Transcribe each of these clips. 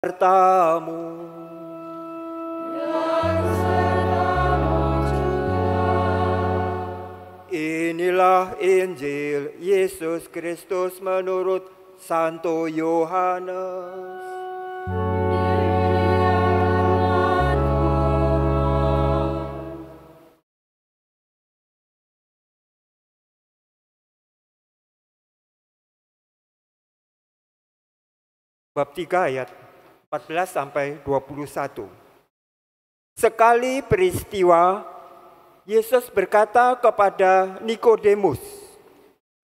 sertamu. Inilah Injil Yesus Kristus menurut Santo Yohanes. Bab 3 ayat 14 sampai 21. Sekali peristiwa, Yesus berkata kepada Nikodemus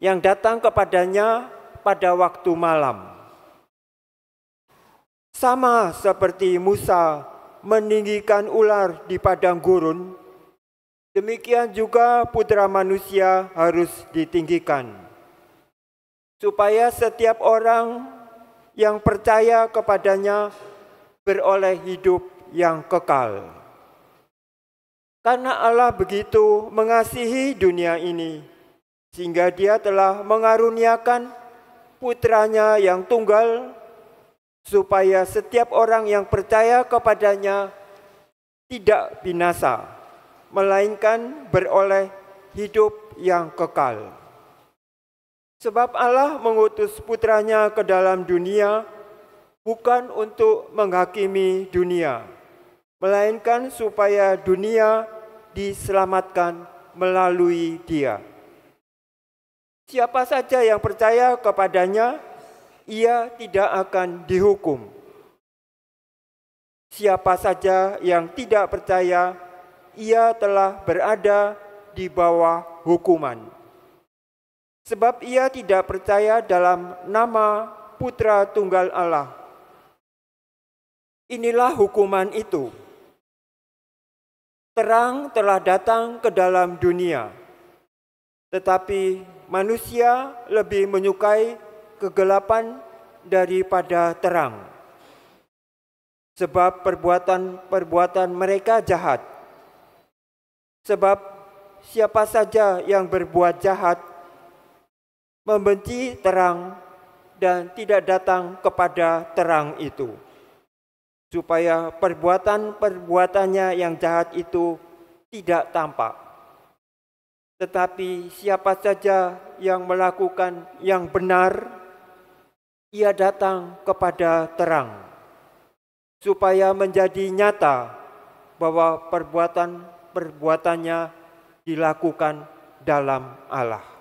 yang datang kepadanya pada waktu malam, "Sama seperti Musa meninggikan ular di padang gurun, demikian juga Putra Manusia harus ditinggikan, supaya setiap orang yang percaya kepadanya beroleh hidup yang kekal. Karena Allah begitu mengasihi dunia ini, sehingga Dia telah mengaruniakan Putranya yang tunggal, supaya setiap orang yang percaya kepadanya tidak binasa, melainkan beroleh hidup yang kekal. Sebab Allah mengutus Putranya ke dalam dunia bukan untuk menghakimi dunia, melainkan supaya dunia diselamatkan melalui Dia. Siapa saja yang percaya kepadanya, ia tidak akan dihukum. Siapa saja yang tidak percaya, ia telah berada di bawah hukuman. Sebab ia tidak percaya dalam nama Putra Tunggal Allah. Inilah hukuman itu. Terang telah datang ke dalam dunia, tetapi manusia lebih menyukai kegelapan daripada terang. Sebab perbuatan mereka jahat. Sebab siapa saja yang berbuat jahat membenci terang dan tidak datang kepada terang itu, supaya perbuatannya yang jahat itu tidak tampak. Tetapi siapa saja yang melakukan yang benar, ia datang kepada terang, supaya menjadi nyata bahwa perbuatannya dilakukan dalam Allah.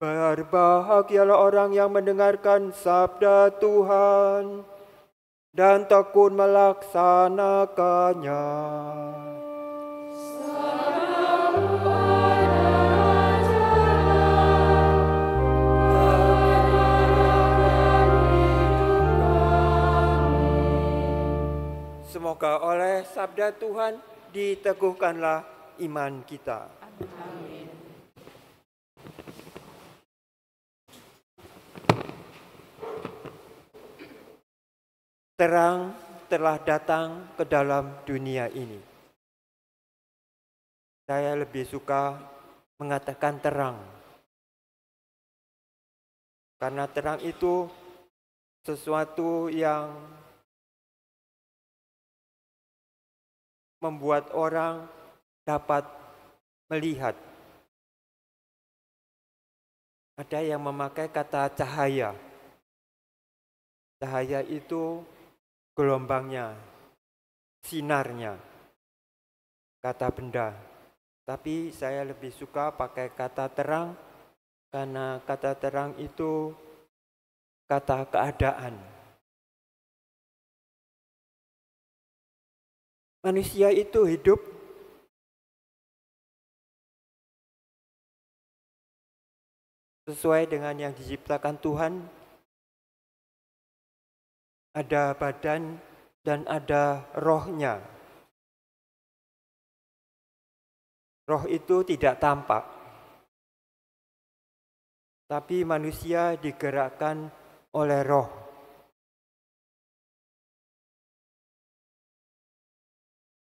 Berbahagialah orang yang mendengarkan sabda Tuhan dan tekun melaksanakannya. Semoga oleh sabda Tuhan diteguhkanlah iman kita. Amin. Terang telah datang ke dalam dunia ini. Saya lebih suka mengatakan terang, karena terang itu sesuatu yang membuat orang dapat melihat. Ada yang memakai kata cahaya. Cahaya itu gelombangnya, sinarnya, kata benda. Tapi saya lebih suka pakai kata terang, karena kata terang itu kata keadaan. Manusia itu hidup sesuai dengan yang diciptakan Tuhan. Ada badan dan ada rohnya. Roh itu tidak tampak, tapi manusia digerakkan oleh roh.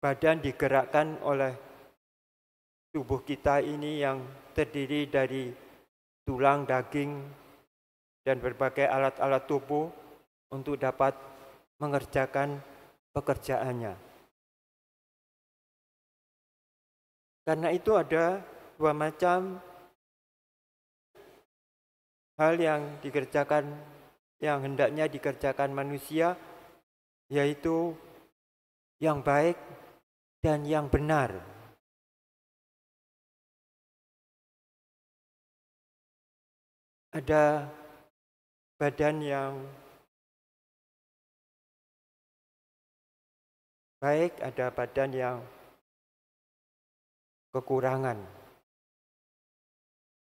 Badan digerakkan oleh tubuh kita ini yang terdiri dari tulang, daging, dan berbagai alat-alat tubuh untuk dapat mengerjakan pekerjaannya. Karena itu ada dua macam hal yang dikerjakan, yang hendaknya dikerjakan manusia, yaitu yang baik dan yang benar. Ada badan yang baik, ada badan yang kekurangan.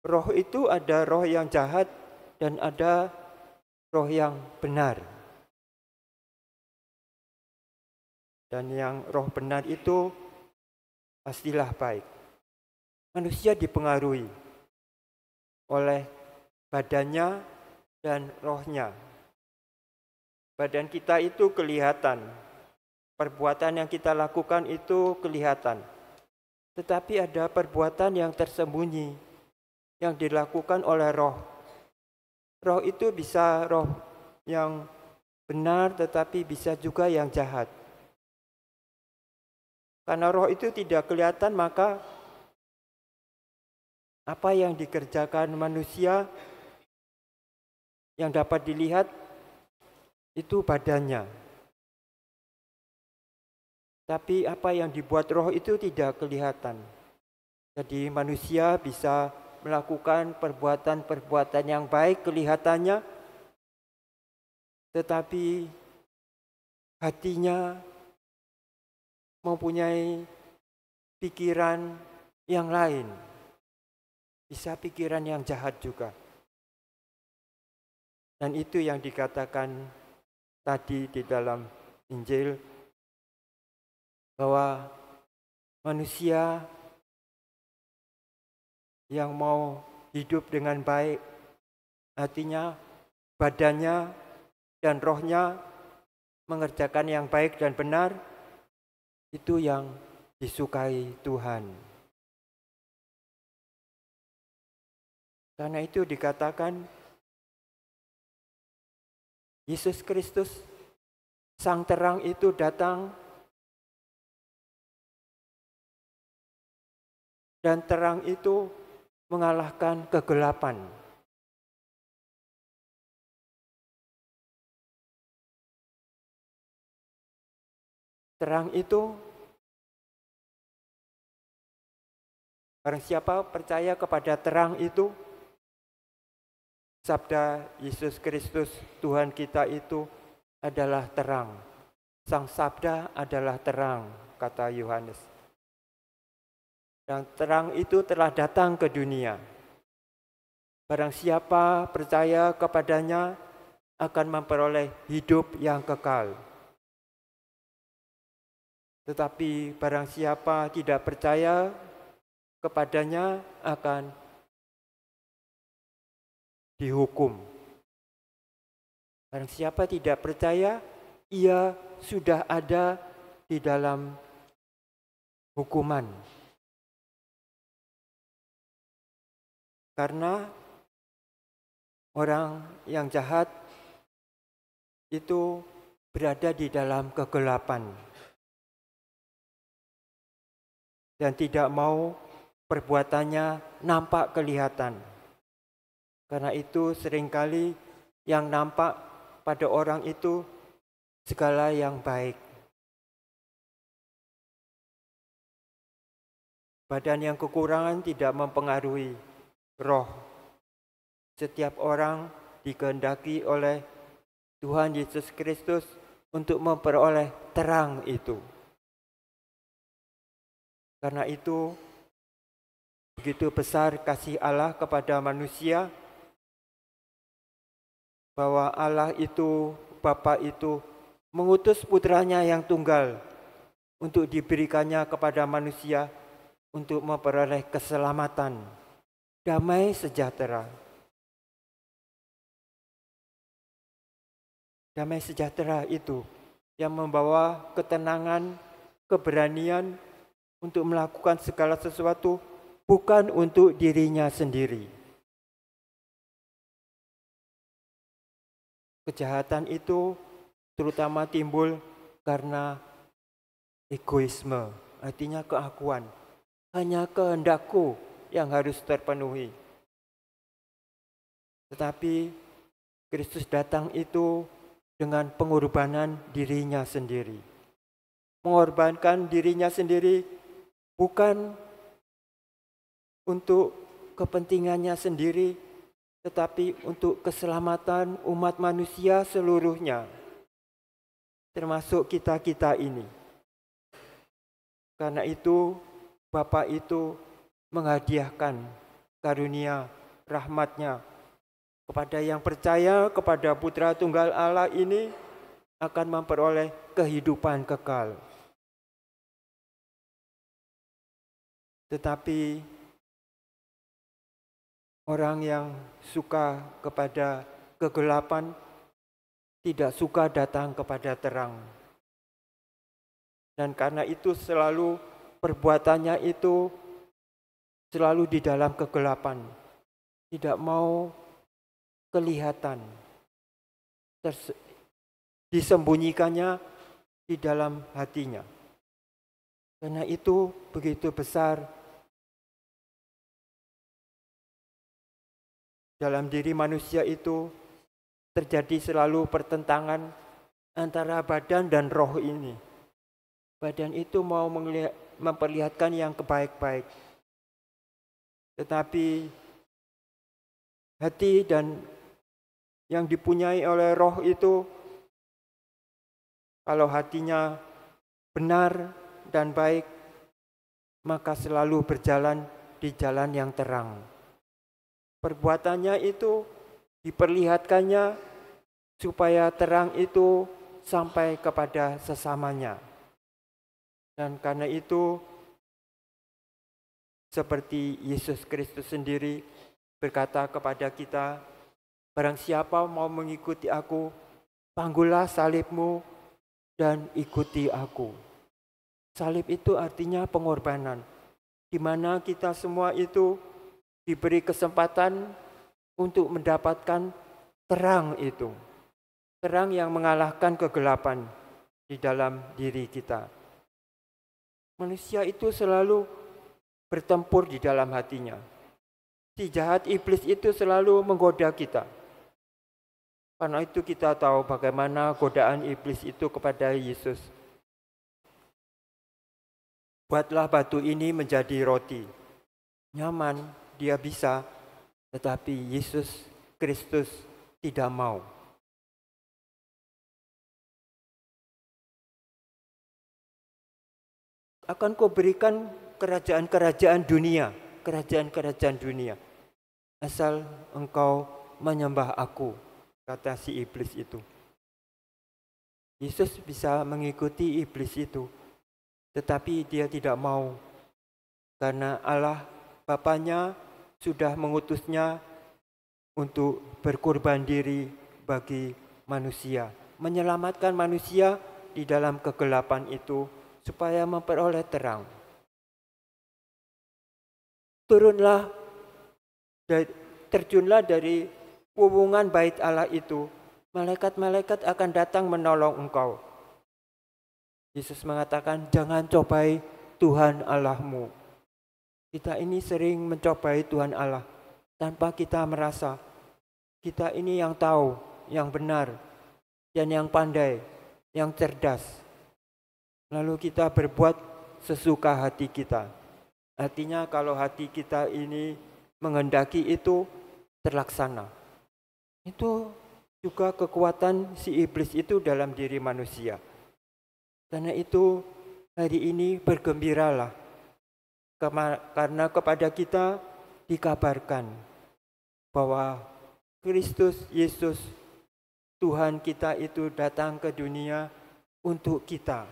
Roh itu ada roh yang jahat dan ada roh yang benar. Dan yang roh benar itu pastilah baik. Manusia dipengaruhi oleh badannya dan rohnya. Badan kita itu kelihatan, perbuatan yang kita lakukan itu kelihatan. Tetapi ada perbuatan yang tersembunyi yang dilakukan oleh roh. Roh itu bisa roh yang benar, tetapi bisa juga yang jahat. Karena roh itu tidak kelihatan, maka apa yang dikerjakan manusia yang dapat dilihat itu badannya. Tapi apa yang dibuat roh itu tidak kelihatan. Jadi manusia bisa melakukan perbuatan-perbuatan yang baik kelihatannya, tetapi hatinya mempunyai pikiran yang lain. Bisa pikiran yang jahat juga. Dan itu yang dikatakan tadi di dalam Injil, bahwa manusia yang mau hidup dengan baik, artinya badannya dan rohnya mengerjakan yang baik dan benar, itu yang disukai Tuhan. Karena itu dikatakan Yesus Kristus, Sang Terang itu datang dan terang itu mengalahkan kegelapan. Terang itu, barang siapa percaya kepada terang itu, sabda Yesus Kristus Tuhan kita itu adalah terang. Sang sabda adalah terang, kata Yohanes. Dan terang itu telah datang ke dunia. Barang siapa percaya kepadanya akan memperoleh hidup yang kekal. Tetapi barang siapa tidak percaya kepadanya akan dihukum. Barang siapa tidak percaya, ia sudah ada di dalam hukuman. Karena orang yang jahat itu berada di dalam kegelapan dan tidak mau perbuatannya nampak kelihatan. Karena itu seringkali yang nampak pada orang itu segala yang baik. Badan yang kekurangan tidak mempengaruhi roh. Setiap orang dikehendaki oleh Tuhan Yesus Kristus untuk memperoleh terang itu. Karena itu begitu besar kasih Allah kepada manusia, bahwa Allah itu, Bapa itu mengutus putranya yang tunggal untuk diberikannya kepada manusia untuk memperoleh keselamatan, damai sejahtera. Damai sejahtera itu yang membawa ketenangan, keberanian untuk melakukan segala sesuatu bukan untuk dirinya sendiri. Kejahatan itu terutama timbul karena egoisme, artinya keakuan. Hanya kehendakku yang harus terpenuhi. Tetapi Kristus datang itu dengan pengorbanan dirinya sendiri. Mengorbankan dirinya sendiri bukan untuk kepentingannya sendiri, tetapi untuk keselamatan umat manusia seluruhnya, termasuk kita-kita ini. Karena itu, Bapa itu menghadiahkan karunia rahmat-Nya kepada yang percaya kepada Putra Tunggal Allah ini akan memperoleh kehidupan kekal. Tetapi orang yang suka kepada kegelapan tidak suka datang kepada terang. Dan karena itu selalu perbuatannya itu selalu di dalam kegelapan. Tidak mau kelihatan. Disembunyikannya di dalam hatinya. Karena itu begitu besar dalam diri manusia itu terjadi selalu pertentangan antara badan dan roh ini. Badan itu mau memperlihatkan yang kebaik-baik. Tetapi hati dan yang dipunyai oleh roh itu, kalau hatinya benar dan baik, maka selalu berjalan di jalan yang terang. Perbuatannya itu diperlihatkannya supaya terang itu sampai kepada sesamanya. Dan karena itu, seperti Yesus Kristus sendiri berkata kepada kita, barang siapa mau mengikuti aku, panggullah salibmu dan ikuti aku. Salib itu artinya pengorbanan, di mana kita semua itu diberi kesempatan untuk mendapatkan terang itu. Terang yang mengalahkan kegelapan di dalam diri kita. Manusia itu selalu bertempur di dalam hatinya. Si jahat iblis itu selalu menggoda kita. Karena itu kita tahu bagaimana godaan iblis itu kepada Yesus. Buatlah batu ini menjadi roti. Nyaman, dia bisa, tetapi Yesus Kristus tidak mau. Akan kau berikan kerajaan-kerajaan dunia, asal engkau menyembah aku, kata si iblis itu. Yesus bisa mengikuti iblis itu, tetapi dia tidak mau, karena Allah Bapanya sudah mengutusnya untuk berkorban diri bagi manusia, menyelamatkan manusia di dalam kegelapan itu, supaya memperoleh terang. Terjunlah dari hubungan bait Allah itu, malaikat-malaikat akan datang menolong engkau. Yesus mengatakan, jangan cobai Tuhan Allahmu. Kita ini sering mencobai Tuhan Allah, tanpa kita merasa, kita ini yang tahu, yang benar, dan yang pandai, yang cerdas. Lalu kita berbuat sesuka hati kita. Artinya kalau hati kita ini menghendaki itu terlaksana. Itu juga kekuatan si iblis itu dalam diri manusia. Karena itu hari ini bergembiralah. Karena kepada kita dikabarkan bahwa Kristus Yesus Tuhan kita itu datang ke dunia untuk kita.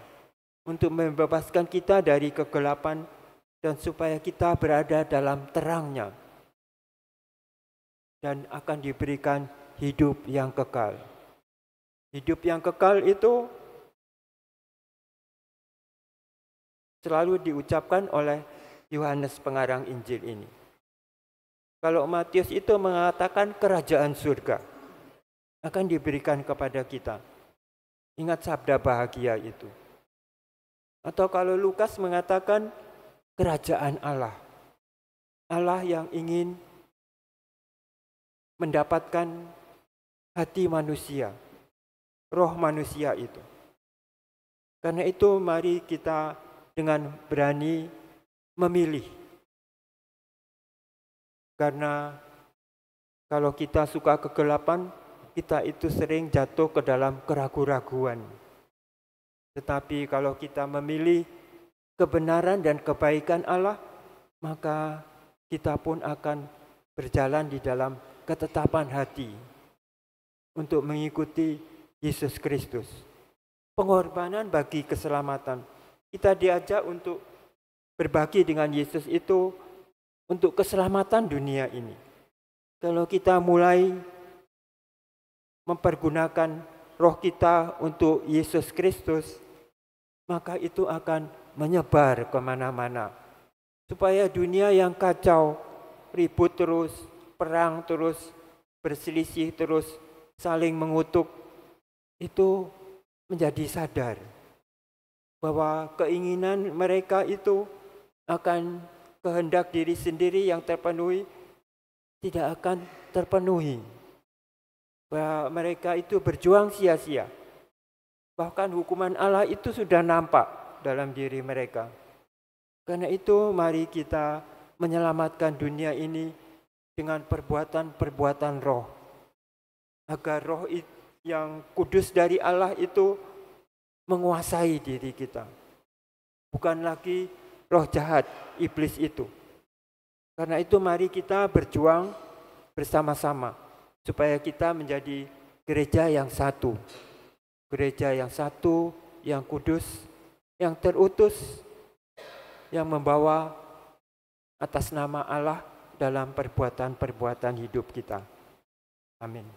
Untuk membebaskan kita dari kegelapan dan supaya kita berada dalam terangnya dan akan diberikan hidup yang kekal. Hidup yang kekal itu selalu diucapkan oleh Yohanes pengarang Injil ini. Kalau Matius itu mengatakan kerajaan surga akan diberikan kepada kita. Ingat sabda bahagia itu. Atau kalau Lukas mengatakan kerajaan Allah. Allah yang ingin mendapatkan hati manusia, roh manusia itu. Karena itu mari kita dengan berani memilih. Karena kalau kita suka kegelapan, kita itu sering jatuh ke dalam keraguan-raguan. Tetapi kalau kita memilih kebenaran dan kebaikan Allah, maka kita pun akan berjalan di dalam ketetapan hati untuk mengikuti Yesus Kristus. Pengorbanan bagi keselamatan. Kita diajak untuk berbagi dengan Yesus itu untuk keselamatan dunia ini. Kalau kita mulai mempergunakan roh kita untuk Yesus Kristus, maka itu akan menyebar kemana-mana. Supaya dunia yang kacau, ribut terus, perang terus, berselisih terus, saling mengutuk, itu menjadi sadar bahwa keinginan mereka itu akan kehendak diri sendiri yang terpenuhi tidak akan terpenuhi. Bahwa mereka itu berjuang sia-sia. Bahkan hukuman Allah itu sudah nampak dalam diri mereka. Karena itu mari kita menyelamatkan dunia ini dengan perbuatan-perbuatan roh. Agar roh yang kudus dari Allah itu menguasai diri kita. Bukan lagi roh jahat, iblis itu. Karena itu mari kita berjuang bersama-sama supaya kita menjadi gereja yang satu. Gereja yang satu, yang kudus, yang terutus, yang membawa atas nama Allah dalam perbuatan-perbuatan hidup kita. Amin.